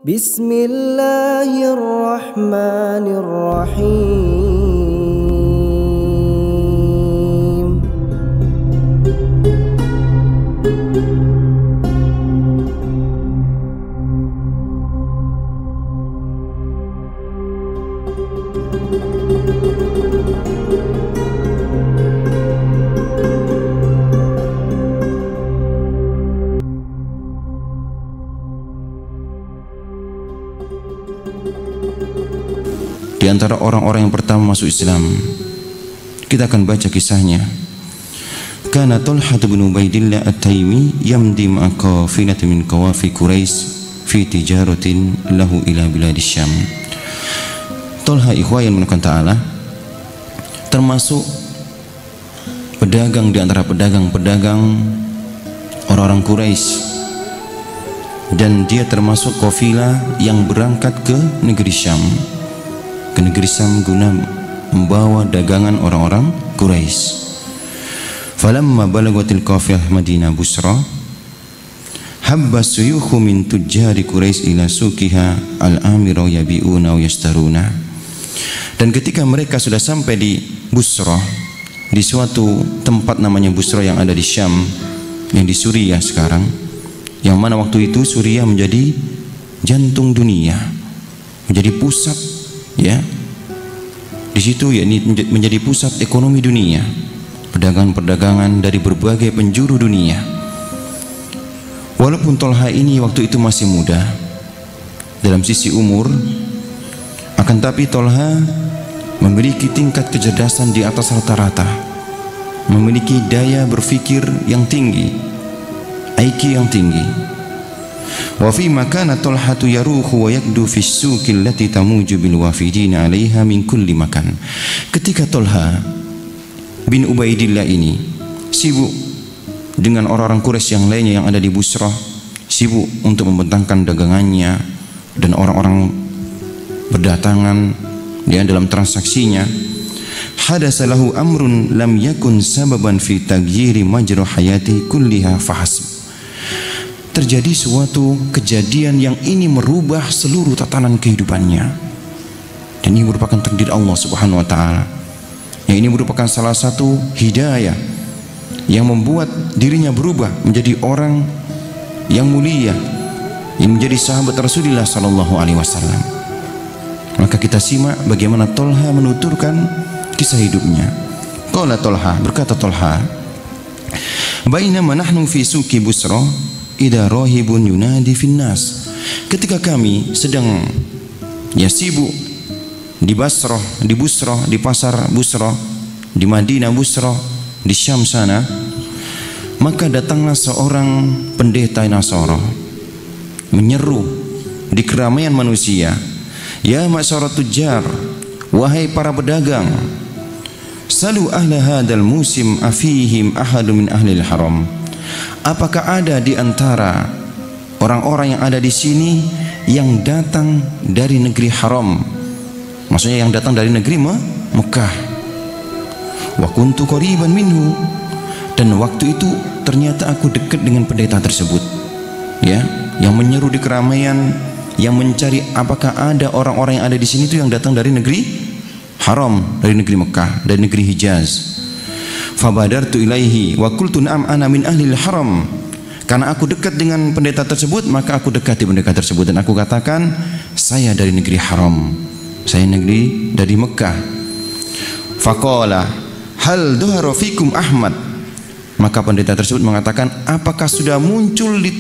Bismillahirrahmanirrahim. Di antara orang-orang yang pertama masuk Islam, kita akan baca kisahnya. Kana Talha bin Ubaidillah At-Taimi yamdi ma'a qafilatin min qawafi Quraisy fi tijaratin lahu ila biladis Syam. Talha ikhwan menekan ta'ala termasuk pedagang di antara pedagang-pedagang orang-orang Quraisy, dan dia termasuk kafilah yang berangkat ke negeri Syam, ke negeri Syam guna membawa dagangan orang-orang Quraisy. Falamma balagatil qafilah Madinah Busra habba suyukhu min tujjari Quraisy ila suqiha al-amira yabi'una wa yashtaruna. Dan ketika mereka sudah sampai di Busra, di suatu tempat namanya Busra yang ada di Syam, yang di Suriah sekarang, yang mana waktu itu Suriah menjadi jantung dunia, menjadi pusat, ya, di situ ya ini menjadi pusat ekonomi dunia, perdagangan-perdagangan dari berbagai penjuru dunia. Walaupun Talha ini waktu itu masih muda dalam sisi umur, akan tapi Talha memiliki tingkat kecerdasan di atas rata-rata, memiliki daya berfikir yang tinggi, IQ yang tinggi. Wa fi makana Talhatu yaruhu wa yakdu fi suqi allati tamuju bil wafidina 'alaiha min kulli makan. Ketika Talha bin Ubaidillah ini sibuk dengan orang-orang Quraisy yang lainnya yang ada di Busra, sibuk untuk membentangkan dagangannya dan orang-orang berdatangan dia dalam transaksinya, hadasa lahu amrun lam yakun sababan fi taghyiri majra hayati kulliha fahasb. Terjadi suatu kejadian yang ini merubah seluruh tatanan kehidupannya, dan ini merupakan takdir Allah Subhanahu wa taala. Yang ini merupakan salah satu hidayah yang membuat dirinya berubah menjadi orang yang mulia, yang menjadi sahabat Rasulullah sallallahu alaihi wasallam. Maka kita simak bagaimana Talha menuturkan kisah hidupnya. Qala Talha, berkata Talha, bainama nahnu fi suqi Busra idza rahibun yunadi fin nas. Ketika kami sedang sibuk di Basrah, di Busra, di pasar Busra, di Madinah Busra, di Syam sana, maka datanglah seorang pendeta Nasara menyeru di keramaian manusia, ya ma'syarat tujjar, wahai para pedagang, salu ahla hadal musim afihim ahadu min ahlil haram. Apakah ada di antara orang-orang yang ada di sini yang datang dari negeri haram? Maksudnya yang datang dari negeri Mekah. Wa kuntu qariban minhu, dan waktu itu ternyata aku dekat dengan pendeta tersebut, ya, yang menyeru di keramaian, yang mencari apakah ada orang-orang yang ada di sini itu yang datang dari negeri haram, dari negeri Mekah, dari negeri Hijaz. Fabadartu ilaihi wa qultu na'am ana min ahlil haram. Karena aku dekat dengan pendeta tersebut, maka aku dekati pendeta tersebut dan aku katakan, saya dari negeri haram, saya negeri dari Mekah. Faqala hal dhuhara fikum Ahmad. Maka pendeta tersebut mengatakan, apakah sudah muncul di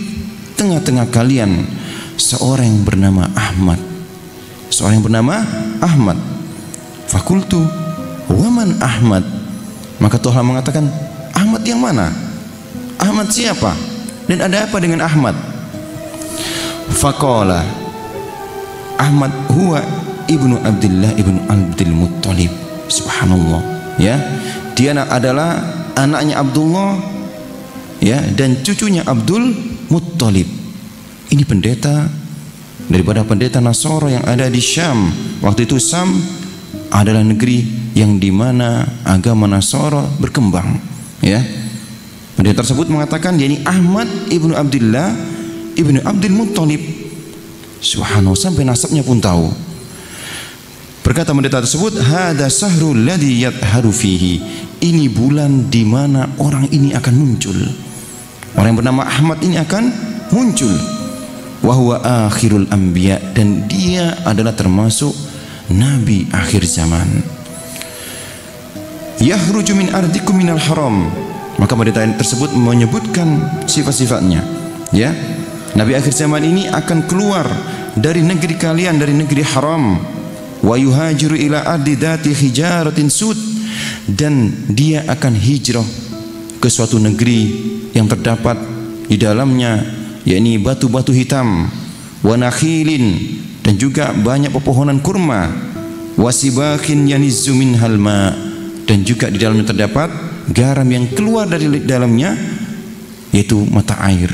tengah-tengah kalian seorang yang bernama Ahmad, seorang yang bernama Ahmad? Fakultu waman Ahmad. Maka Talha mengatakan, Ahmad yang mana? Ahmad siapa? Dan ada apa dengan Ahmad? Faqala Ahmad huwa ibnu Abdullah ibnu Abdul Muttalib. Subhanallah, ya, dia adalah anaknya Abdullah, ya, dan cucunya Abdul Muttalib. Ini pendeta daripada pendeta Nasara yang ada di Syam. Waktu itu Syam adalah negeri yang dimana agama Nasara berkembang, ya. Pendeta tersebut mengatakan, yakni Ahmad ibnu Abdullah ibnu Abdul Muttalib. Subhanallah, sampai nasabnya pun tahu. Berkata pendeta tersebut, hada sahrul ladzi yadharu fihi, ini bulan di mana orang ini akan muncul. Orang yang bernama Ahmad ini akan muncul. Wa huwa akhirul anbiya, dan dia adalah termasuk nabi akhir zaman. Yahruju min ardikum minal haram. Maka pendeta tersebut menyebutkan sifat-sifatnya, ya. Nabi akhir zaman ini akan keluar dari negeri kalian, dari negeri haram. Wa yuhajiru ila ardi dzati hijaratin sud, dan dia akan hijrah ke suatu negeri yang terdapat di dalamnya yakni batu-batu hitam, wa nakhilin, dan juga banyak pepohonan kurma, wa sibakin yanizzu minhal ma, dan juga di dalamnya terdapat garam yang keluar dari dalamnya, yaitu mata air.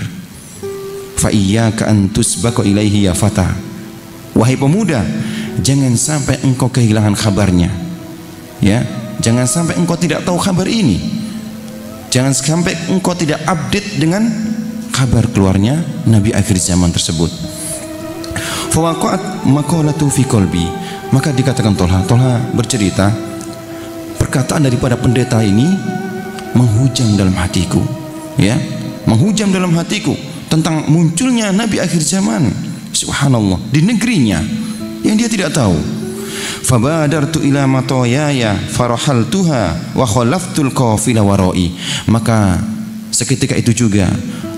Fa iyyaka an tusbaqa ilaihi ya fata, wahai pemuda, jangan sampai engkau kehilangan kabarnya, ya. Jangan sampai engkau tidak tahu kabar ini. Jangan sampai engkau tidak update dengan kabar keluarnya nabi akhir zaman tersebut. Fa waqa'at maqalatu fi qalbi, maka dikatakan Tolha bercerita, perkataan daripada pendeta ini menghujam dalam hatiku, ya, menghujam dalam hatiku tentang munculnya nabi akhir zaman, subhanallah, di negerinya yang dia tidak tahu. Fabadartu ila matayaya farahaltuha wa khalaftul qafila warai, maka seketika itu juga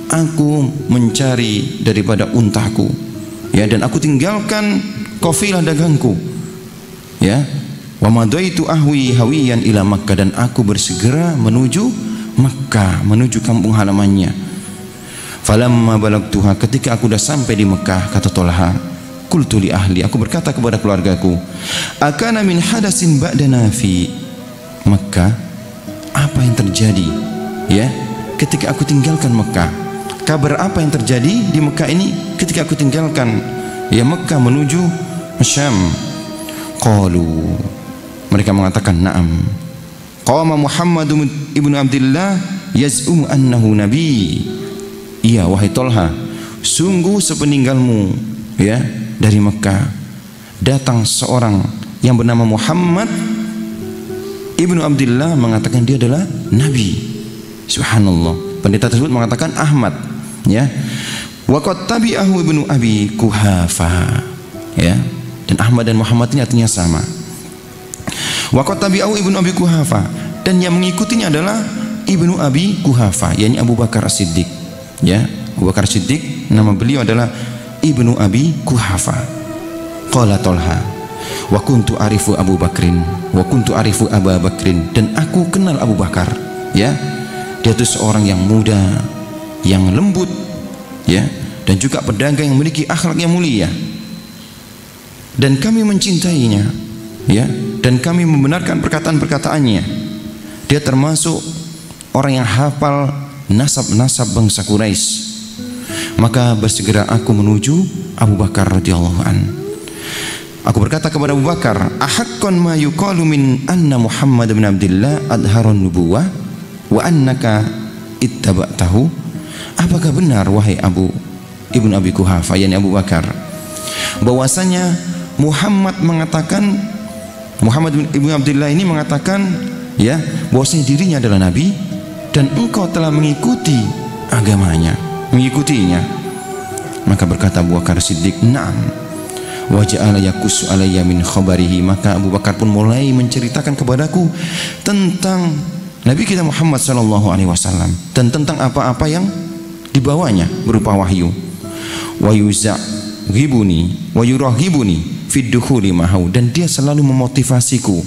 aku mencari daripada untaku, ya, dan aku tinggalkan kafilah dagangku, ya. Wa madaitu ahwi hawiyan ila Makkah, dan aku bersegera menuju Makkah, menuju kampung halamannya. Falamma balagtuha, ketika aku sudah sampai di Mekah, kata Tolha, qultu li ahli, aku berkata kepada keluargaku, akana min hadasin ba'dana fi Makkah, apa yang terjadi, ya, ketika aku tinggalkan Mekah? Kabar apa yang terjadi di Mekah ini ketika aku tinggalkan, ya, Mekah menuju Syam? Qalu, mereka mengatakan, na'am, qama Muhammad ibnu Abdullah yaz'um annahu nabi. Iya, wahai Tolha, sungguh sepeninggalmu, ya, dari Mekah datang seorang yang bernama Muhammad ibnu Abdullah mengatakan dia adalah nabi. Subhanallah. Pendeta tersebut mengatakan Ahmad, ya. Wa qad tabi'ahu ibnu Abi Kuhafa, ya. Dan Ahmad dan Muhammad ini artinya sama. Wa qad tabi'ahu ibnu Abi Kuhafa, dan yang mengikutinya adalah ibnu Abi Kuhafa, yakni Abu Bakar As-Siddiq, ya. Abu Bakar As-Siddiq nama beliau adalah ibnu Abi Kuhafa. Qala Tolha, wa kuntu arifu Abu Bakrin wa kuntu arifu Abu Bakrin, dan aku kenal Abu Bakar, ya. Dia itu seorang yang muda, yang lembut, ya, dan juga pedagang yang memiliki akhlak yang mulia, dan kami mencintainya, ya, dan kami membenarkan perkataan-perkataannya. Dia termasuk orang yang hafal nasab-nasab bangsa Quraisy. Maka bersegera aku menuju Abu Bakar radhiyallahu an. Aku berkata kepada Abu Bakar, ahaqqan ma yuqalu min anna Muhammad bin Abdullah adharun nubuwah wa annaka ittaba'tahu? Apakah benar wahai Abu ibnu Abi Kuhafa, yakni Abu Bakar, bahwasanya Muhammad ibnu Abdullah ini mengatakan, ya, bahwasanya dirinya adalah nabi dan engkau telah mengikuti agamanya, mengikutinya? Maka berkata Abu Bakar Siddiq, na'am. Wa ja'ala yakussu alayya min khabarihi, maka Abu Bakar pun mulai menceritakan kepadaku tentang Nabi kita Muhammad sallallahu alaihi wasallam dan tentang apa-apa yang dibawanya berupa wahyu. Wa yuzaghibuni wa yuraghibuni fid dukhuli ma'ahu, dan dia selalu memotivasiku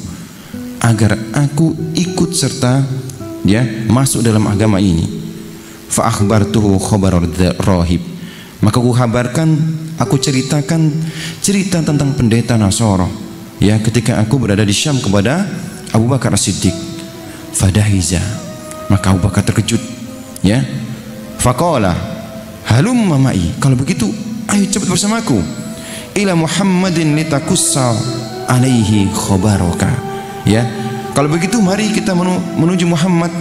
agar aku ikut serta, ya, masuk dalam agama ini. Fa akhbartuhu khabar rahib, maka aku kabarkan, aku ceritakan cerita tentang pendeta Nasara, ya, ketika aku berada di Syam kepada Abu Bakar As-Siddiq. Fadahiza, maka Abu Bakar terkejut, ya. Faqala halumma ma'i, kalau begitu ayo cepat bersamaku, ila Muhammadin litakussa alaihi khabaraka, ya. Kalau begitu mari kita menuju Muhammad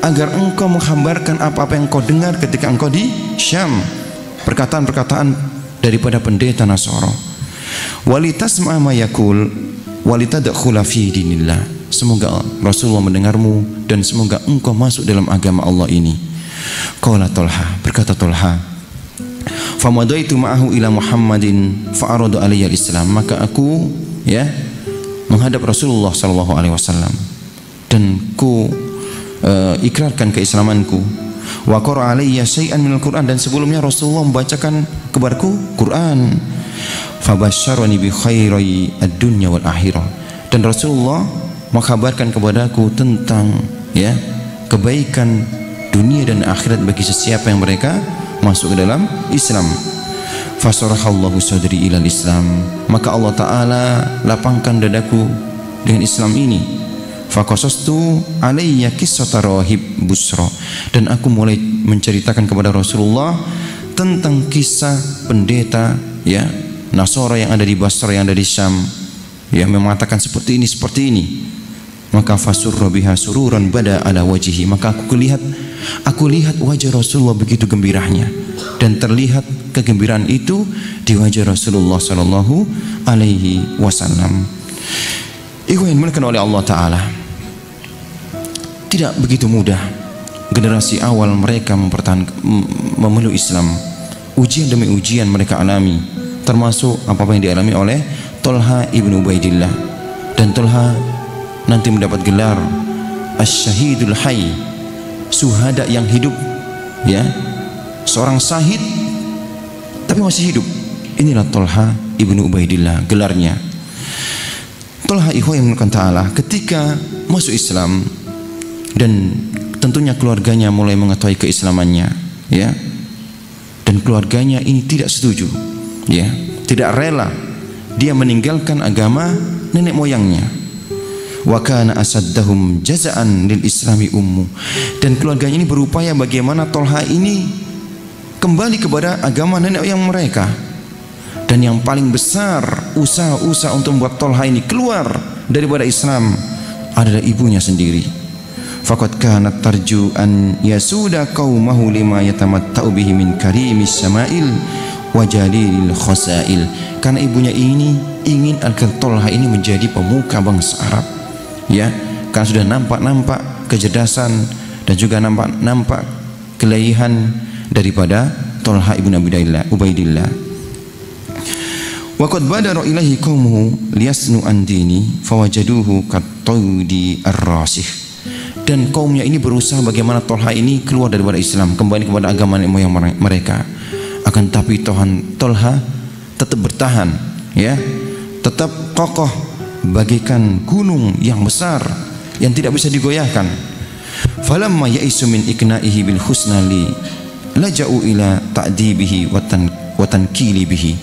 agar engkau menghabarkan apa-apa yang engkau dengar ketika engkau di Syam, perkataan-perkataan daripada pendeta Nasara. Walitasma ma yaqul walitadkhula fi dinillah. Semoga Rasulullah mendengarmu dan semoga engkau masuk dalam agama Allah ini. Qala Talha, berkata Talha, famadaitu ma'ahu ila Muhammadin fa'aradu alayya al-Islam. Maka aku menghadap Rasulullah sallallahu alaihi wasallam dan ku ikrarkan keislamanku. Wa qara alayya syai'an minal Qur'an, dan sebelumnya Rasulullah membacakan kepadaku Quran. Fabasyarani bi khairi ad-dunya wal akhirah, dan Rasulullah mengkabarkan kepadaku tentang kebaikan dunia dan akhirat bagi sesiapa yang mereka masuk ke dalam Islam. Fasarahallahu sadri ilal Islam, maka Allah Ta'ala lapangkan dadaku dengan Islam ini. Faqasastu alayya qissata rahib Busra, dan aku mulai menceritakan kepada Rasulullah tentang kisah pendeta Nasara yang ada di Basra, yang ada di Syam, yang mengatakan seperti ini. Maka fasurra biha sururan bada ala wajhihi, maka aku lihat wajah Rasulullah begitu gembiranya, dan terlihat kegembiraan itu di wajah Rasulullah sallallahu alaihi wasallam. Ikhwan yang dimuliakan oleh Allah Ta'ala, tidak begitu mudah generasi awal mereka memeluk Islam. Ujian demi ujian mereka alami, termasuk apa yang dialami oleh Talha ibnu Ubaidillah. Dan Talha nanti mendapat gelar Asy-Syahidul Hayy, suhada yang hidup, seorang syahid tapi masih hidup. Inilah Talha ibnu Ubaidillah gelarnya. Talha ikhwan yang dimuliakan Ta'ala ketika masuk Islam, dan tentunya keluarganya mulai mengetahui keislamannya, dan keluarganya ini tidak setuju, tidak rela dia meninggalkan agama nenek moyangnya. Wa kana asaddahum jazaan lil islami ummu, dan keluarganya ini berupaya bagaimana Talha ini kembali kepada agama nenek moyang mereka. Dan yang paling besar usaha-usaha untuk membuat Talha ini keluar daripada Islam adalah ibunya sendiri. Faqad kanat tarju an yasuda qaumahu lima yatamatta'u bihi min karimis sama'il wa jalilil khasail. Karena ibunya ini ingin agar Talha ini menjadi pemuka bangsa Arab, karena sudah nampak kecerdasan dan juga nampak kelebihan daripada Talha ibn Ubaidillah. Wa qad badara ilaihi qaumuhu liyasnu an dini fawajaduhu katawdi ar-rasih. Dan kaumnya ini berusaha bagaimana Talha ini keluar daripada Islam, kembali kepada agama nenek moyang mereka. Akan tapi Talha tetap bertahan, tetap kokoh bagaikan gunung yang besar yang tidak bisa digoyahkan. Falamma ya'isu min ikna'ihi bil husna li laja'u ila ta'dibihi wa tankili bihi.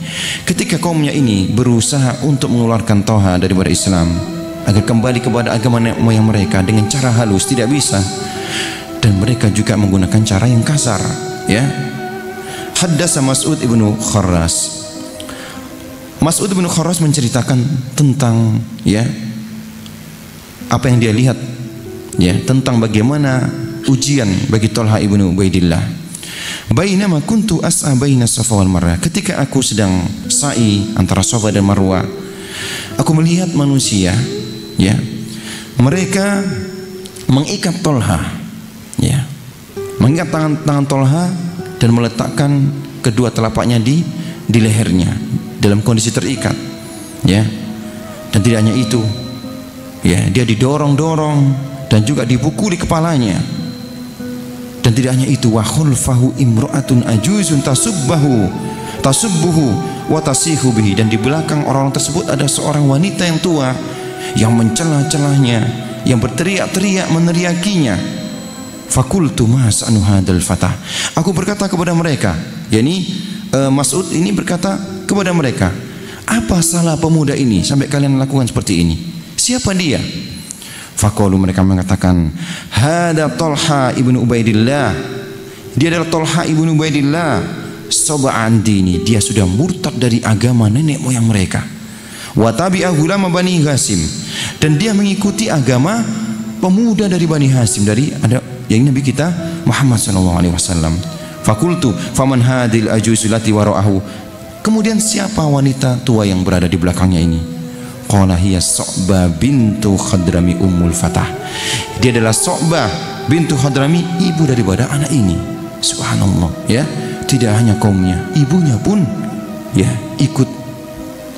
Ketika kaumnya ini berusaha untuk mengeluarkan Talha daripada Islam agar kembali kepada agama nenek moyang mereka dengan cara halus, tidak bisa, dan mereka juga menggunakan cara yang kasar. Haddasa Mas'ud ibnu Kharras. Mas'ud ibnu Kharras menceritakan tentang apa yang dia lihat, tentang bagaimana ujian bagi Talha ibnu Ubaidillah. Bainama kuntu as'a baina Safa wal Marwah, ketika aku sedang sa'i antara Safa dan Marwah, aku melihat manusia, mereka mengikat Talha, mengikat tangan Talha dan meletakkan kedua telapaknya di lehernya dalam kondisi terikat, dan tidak hanya itu, dia didorong-dorong dan juga dipukuli kepalanya. Dan tidak hanya itu, wa khulfahu imra'atun ajuzun tasubbuhu wa tasihu bihi, dan di belakang orang tersebut ada seorang wanita yang tua yang mencela-celahnya, yang berteriak-teriak meneriakinya. Fakultu mas anu hadal fatah, aku berkata kepada mereka, Mas'ud ini berkata kepada mereka, apa salah pemuda ini sampai kalian lakukan seperti ini? Siapa dia? Faqalu, mereka mengatakan, hada Talha ibnu Ubaidillah, dia adalah Talha ibnu Ubaidillah, sab'an dini, dia sudah murtad dari agama nenek moyang mereka. Wa tabi'a ulama Bani Hasim, dan dia mengikuti agama pemuda dari Bani Hasim, dari ada yang Nabi kita Muhammad sallallahu alaihi wasallam. Fakultu faman hadil ajuzulati wara'ahu, Kemudian siapa wanita tua yang berada di belakangnya ini? Qala hiya Su'bah bintu Khadrami Ummul Fatah. Dia adalah Su'bah bintu Khadrami, ibu daripada anak ini. Subhanallah, ya. Tidak hanya kaumnya, ibunya pun ya ikut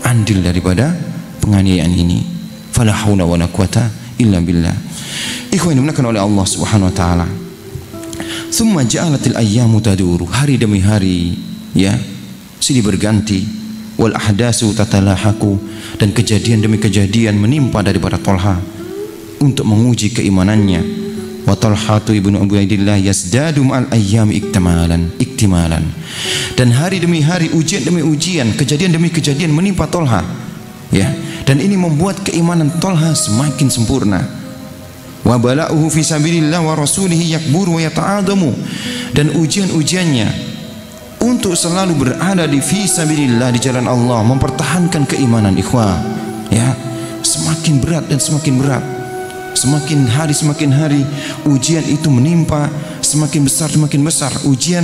andil daripada penganiayaan ini. Fala haula wala quwata illa billah. Ikhwan dimuliakan oleh Allah Subhanahu wa taala. Tsumma ja'alatil ayyamu taduru, hari demi hari ya silih berganti, wal ahdasu tatalahaku, dan kejadian demi kejadian menimpa daripada Tolha untuk menguji keimanannya. Wa Talhatu ibnu Ubaidillah yazdadu ma'al ayyami iktimalan. Dan hari demi hari, ujian demi ujian, kejadian demi kejadian menimpa Tolha ya, dan ini membuat keimanan Tolha semakin sempurna. Wa bala'uhu fi sabilillah wa rasulihi yakbur wa yata'adamu, dan ujian-ujiannya untuk selalu berada di fi sabilillah, di jalan Allah, mempertahankan keimanan ikhwah ya, semakin berat dan semakin berat. Semakin hari ujian itu menimpa, semakin besar ujian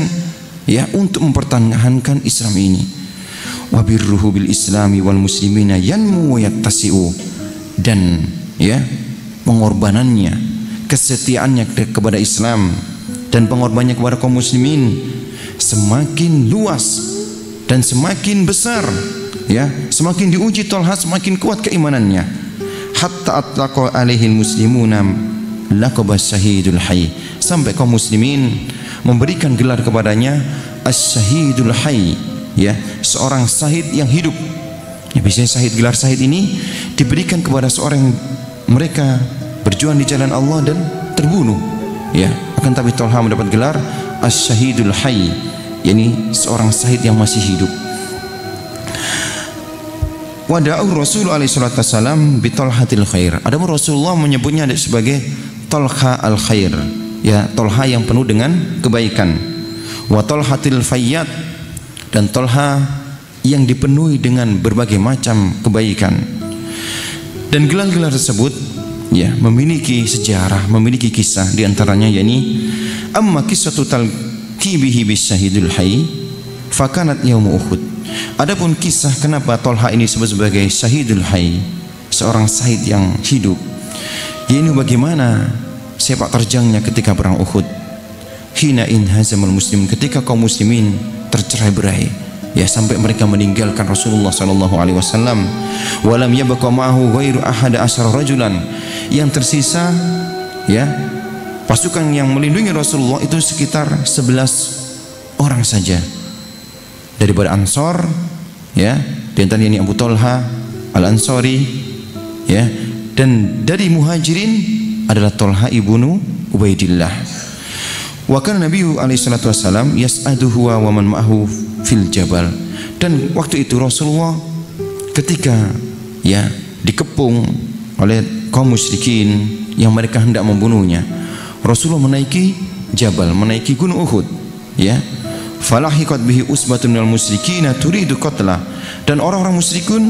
ya untuk mempertahankan Islam ini. Wa birruhu bil islami wal muslimina yanmu wa yattasi'u, dan ya pengorbanannya, kesetiaannya kepada Islam dan pengorbanannya kepada kaum muslimin semakin luas dan semakin besar ya, semakin diuji Tolha, semakin kuat keimanannya. Hatta atlaqa alaihil muslimuna laqabas syahidul hayy, sampai kaum muslimin memberikan gelar kepadanya as-syahidul hayy ya, seorang syahid yang hidup ya. Biasanya gelar syahid ini diberikan kepada seorang yang mereka berjuang di jalan Allah dan terbunuh ya, akan tapi Tolha mendapat gelar as-syahidul hayy, yakni seorang syahid yang masih hidup. Wada'u Rasul alaihi salatu wasallam bi Talhatil khair. Adapun Rasulullah menyebutnya sebagai Talha al khair ya, Talha yang penuh dengan kebaikan. Wa Talhatil fayyad, dan Talha yang dipenuhi dengan berbagai macam kebaikan. Dan gelar-gelar tersebut ya memiliki sejarah, memiliki kisah, di antaranya yakni amma qissatu talqibihi bisyahidul hayy fakanat yaum Uhud. Adapun kisah kenapa Tolha ini disebut sebagai syahidul hayy, seorang syahid yang hidup, ini bagaimana sepak terjangnya ketika perang Uhud. Hina inhazamal muslim, ketika kaum muslimin tercerai-berai ya, sampai mereka meninggalkan Rasulullah sallallahu alaihi wasallam. Walam yabqa ma'ahu ghairu ahada asyara rajulan, yang tersisa ya pasukan yang melindungi Rasulullah itu sekitar 11 orang saja daripada Ansor ya, di antaranya ini Abu Talha Al-Ansari ya, dan dari Muhajirin adalah Talha ibnu Ubaidillah. Wa kana Nabi alaihi salatu wasallam yas'aduhu wa man ma'ahu fil jabal, dan waktu itu Rasulullah ketika ya dikepung oleh kaum musyrikin yang mereka hendak membunuhnya, Rasulullah menaiki jabal, menaiki gunung Uhud ya. Falahiqat bihi usbatun minal musyrikina turidu qatla, dan orang-orang musyrikun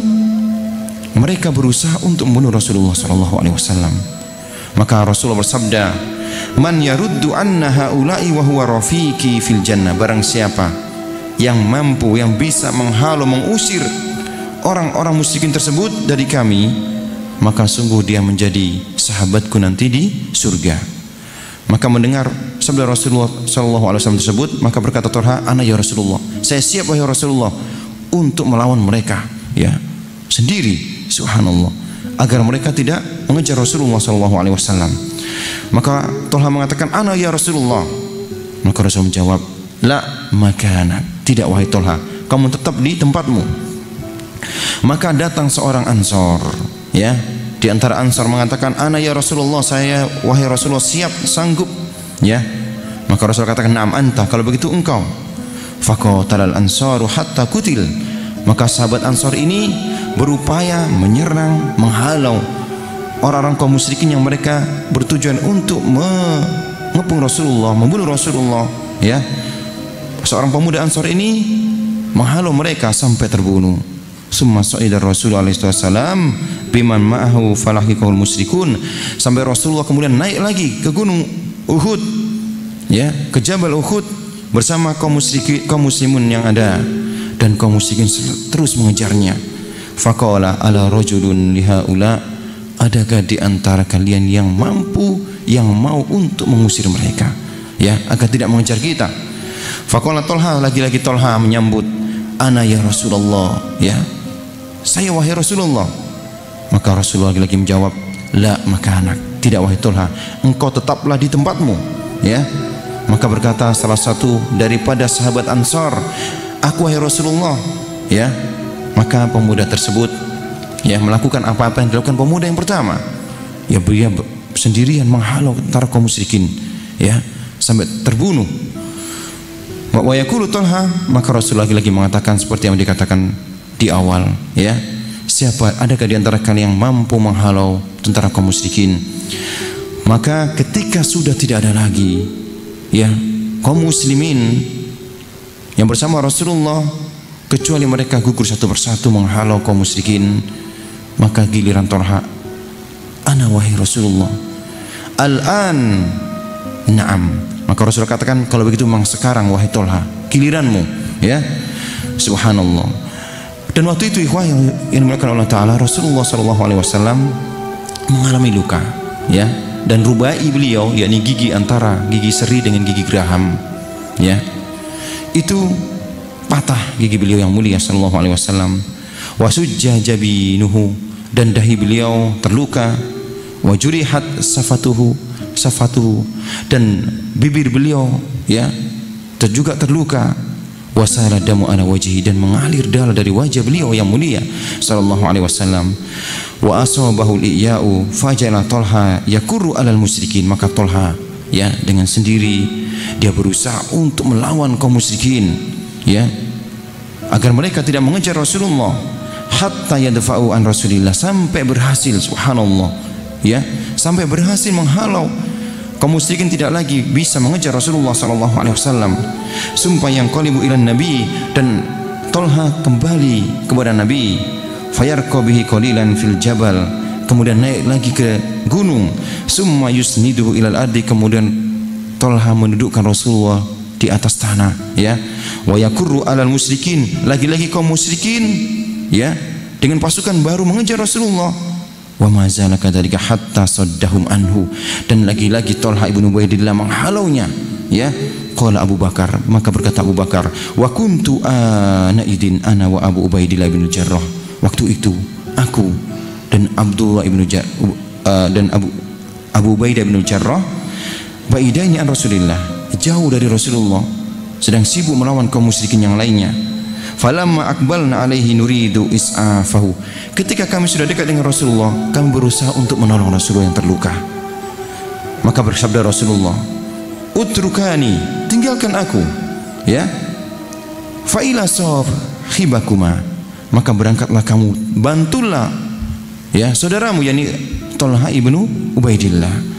mereka berusaha untuk membunuh Rasulullah sallallahu alaihi wasallam. Maka Rasulullah bersabda, man yaruddu anna haula'i wa huwa rafiqi fil jannah, barang siapa yang mampu, yang bisa menghalau, mengusir orang-orang musyrikin tersebut dari kami, maka sungguh dia menjadi sahabatku nanti di surga. Maka mendengar sabda Rasulullah sallallahu alaihi wasallam tersebut, maka berkata Talha, ana ya Rasulullah, saya siap wahai Rasulullah untuk melawan mereka ya sendiri, subhanallah, agar mereka tidak mengejar Rasulullah sallallahu alaihi wasallam. Maka Talha mengatakan, ana ya Rasulullah. Maka Rasul menjawab, la makana, tidak wahai Talha, kamu tetap di tempatmu. Maka datang seorang Ansor ya, di antara Ansar mengatakan, ana ya Rasulullah, saya wahai Rasulullah siap, sanggup ya. Maka Rasul katakan, na'am anta, kalau begitu engkau. Faqatalal ansaru hatta kutil, maka sahabat Ansar ini berupaya menyerang, menghalau orang-orang kaum musyrikin yang mereka bertujuan untuk mengepung Rasulullah, membunuh Rasulullah ya. Seorang pemuda Ansar ini menghalau mereka sampai terbunuh. Summa sa'idar Rasul alaihi wasallam biman ma'ahu falahiqul musyrikun, sampai Rasulullah kemudian naik lagi ke gunung Uhud ya, ke Jabal Uhud bersama kaum muslimun yang ada, dan kaum musyrikin terus mengejarnya. Faqala ala rajulun lihaula, adakah di antara kalian yang mampu, yang mau untuk mengusir mereka, ya, agar tidak mengejar kita? Faqala Tolha, lagi-lagi Tolha menyambut, ana ya Rasulullah, ya, saya wahai Rasulullah. Maka Rasulullah lagi-lagi menjawab, la makanak, tidak wahai Tolha, engkau tetaplah di tempatmu, ya. Maka berkata salah satu daripada sahabat Ansar, aku wahai Rasulullah, ya. Maka pemuda tersebut, ya, melakukan apa-apa yang dilakukan pemuda yang pertama, ya, dia sendirian menghalau tentara kaum musyrikin, ya, sampai terbunuh. Wa yaqulu Tolha, maka Rasulullah lagi mengatakan seperti yang dikatakan di awal, ya, siapa, adakah di antara kalian yang mampu menghalau tentara kaum musyrikin? Maka ketika sudah tidak ada lagi, ya, kaum muslimin yang bersama Rasulullah, kecuali mereka gugur satu persatu menghalau kaum musyrikin, maka giliran Tolha, ana wahai Rasulullah, al-an na'am. Maka Rasulullah katakan, kalau begitu memang sekarang wahai Tolha, giliranmu, ya. Subhanallah. Dan waktu itu ikhwah yang dimuliakan Allah Ta'ala, Rasulullah SAW mengalami luka, ya, dan rubai beliau, yakni gigi antara gigi seri dengan gigi geraham, ya, itu patah gigi beliau yang mulia sallallahu alaihi wasallam. Wa sujja jabinuhu, dan dahi beliau terluka. Wa jurihat safatuhu, dan bibir beliau, ya, juga terluka. Wa sala damu ala wajhi, dan mengalir darah dari wajah beliau yang mulia sallallahu alaihi wasallam. Wa asabahu al-iya'u fajala Tolha yakuru alal musyrikin, maka Tolha, ya, dengan sendiri dia berusaha untuk melawan kaum musyrikin, ya, agar mereka tidak mengejar Rasulullah, hatta yadfa'u an Rasulillah, sampai berhasil, subhanallah, ya, sampai berhasil menghalau kaum musyrikin tidak lagi bisa mengejar Rasulullah sallallahu alaihi wasallam. Sumpah yang qalibu ilan nabi, dan Tolha kembali kepada Nabi. Fayarqa bihi qalilan fil jabal, kemudian naik lagi ke gunung. Summa yusniduhu ilal ardi, kemudian Tolha mendudukkan Rasulullah di atas tanah, ya. Wa yakurru alal musyrikin, lagi-lagi kaum musyrikin, ya, dengan pasukan baru mengejar Rasulullah. Wa ma zala kadzalika hatta saddahum anhu, dan lagi-lagi Tolha ibnu Ubaidillah menghalaunya, ya. Qala Abu Bakar, maka berkata Abu Bakar, wa kuntu ana idin ana wa Abu Ubaidillah bin Jarrah, waktu itu aku dan Abdullah ibnu dan Abu Ubaidah bin Jarrah baidaini an Rasulillah, jauh dari Rasulullah, sedang sibuk melawan kaum musyrikin yang lainnya. Falamma aqbalna alaihi nuridu is'afahu, ketika kami sudah dekat dengan Rasulullah, kami berusaha untuk menolong Rasulullah yang terluka. Maka bersabda Rasulullah, utrukani, tinggalkan aku, ya. Fa ila sahibakuma, maka berangkatlah kamu, bantulah, ya, saudaramu, yakni Tolha ibnu Ubaidillah.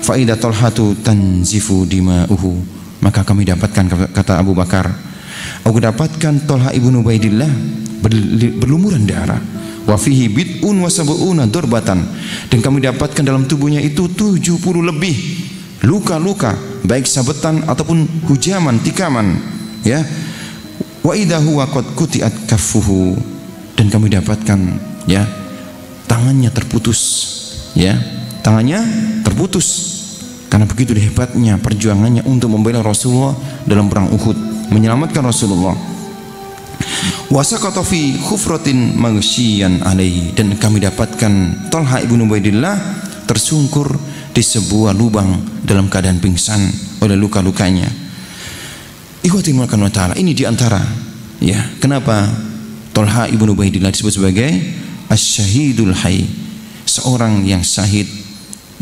Fa idza Tolhatu tanzifu dima'uhu, maka kami dapatkan, kata Abu Bakar, aku dapatkan Tolha ibnu Ubaidillah berlumuran darah. Wa fihi bid'un wa sab'una durbatan, dan kami dapatkan dalam tubuhnya itu 70 lebih luka-luka, baik sabetan ataupun hujaman, tikaman, ya. Wa idza huwa qad quti'at kaffuhu, dan kami dapatkan, ya, tangannya terputus, ya, tangannya terputus, karena begitu hebatnya perjuangannya untuk membela Rasulullah dalam perang Uhud, menyelamatkan Rasulullah. Wasaqata fi khufratin maghsyiyan alaihi, dan kami dapatkan Tolha ibnu Ubaidillah tersungkur di sebuah lubang dalam keadaan pingsan oleh luka-lukanya. Ikhwati wa ta'ala, ini diantara, ya, kenapa Tolha ibnu Ubaidillah disebut sebagai asy-syahidul hayy, seorang yang syahid,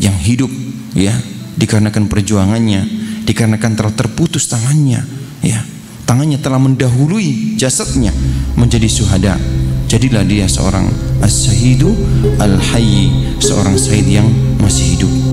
yang hidup, ya, dikarenakan perjuangannya, dikarenakan telah terputus tangannya, ya, tangannya telah mendahului jasadnya menjadi syuhada. Jadilah dia seorang as-syahidu al-hayy, seorang syahid yang masih hidup.